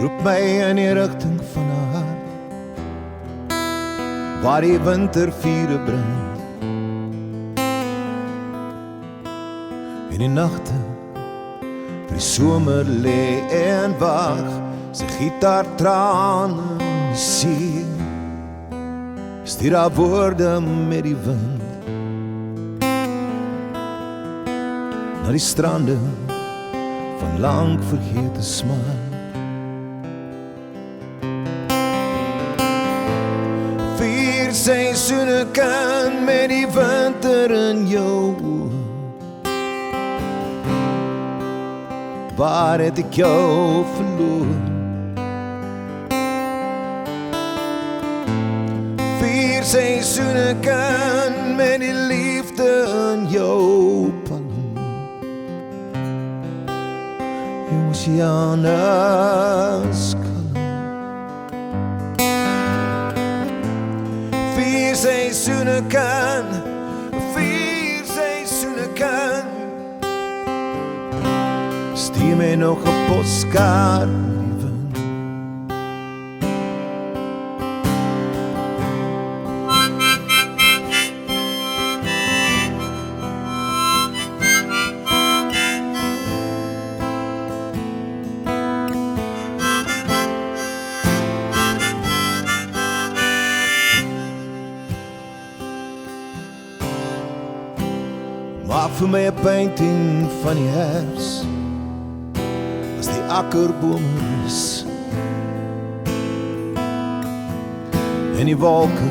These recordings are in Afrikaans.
roep my in die rigting van haar, waar die wintervure brand, en die nagte vir die somer lê en wag, sy gitaar trane in die see, stuur haar woorde met die wind na die strande van lang vergete smaak. Vier seisoene kan met die winter in jou oë. Waar het ek jou verloor? Vier seisoene kan met die liefde in jou palm. Jy oceanes kalm. Vier seisoene kan stuur my nog 'n postkaart met die wind. Maak vir my 'n painting van die herfs, as die akkerbome is, en die wolke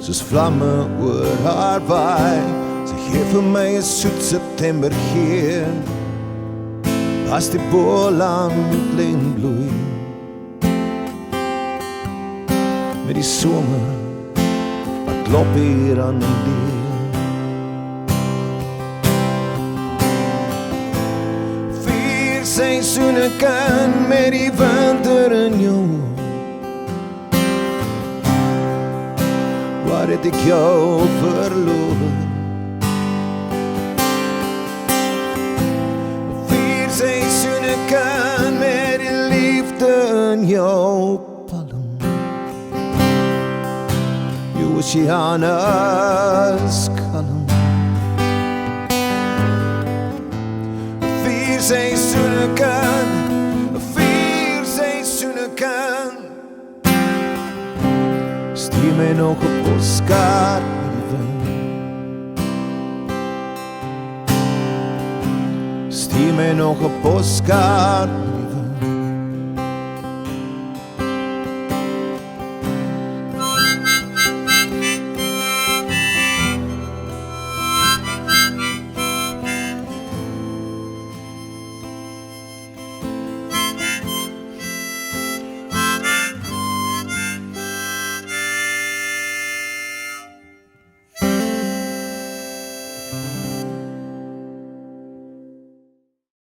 soos vlamme oor haar waai. Sy gee vir my 'n soet September geur, as die bolandlyn bloei, met die somer wat klop hier aan die deur. Seisoene kan met die winter in jou. Waar het ek jou verloor? Vier seisoene kan met die liefde in jou palm. Jy oceanes kalm. Vier seisoene kan stuur my nog 'n postkaart met die wind. Stuur my nog 'n postkaart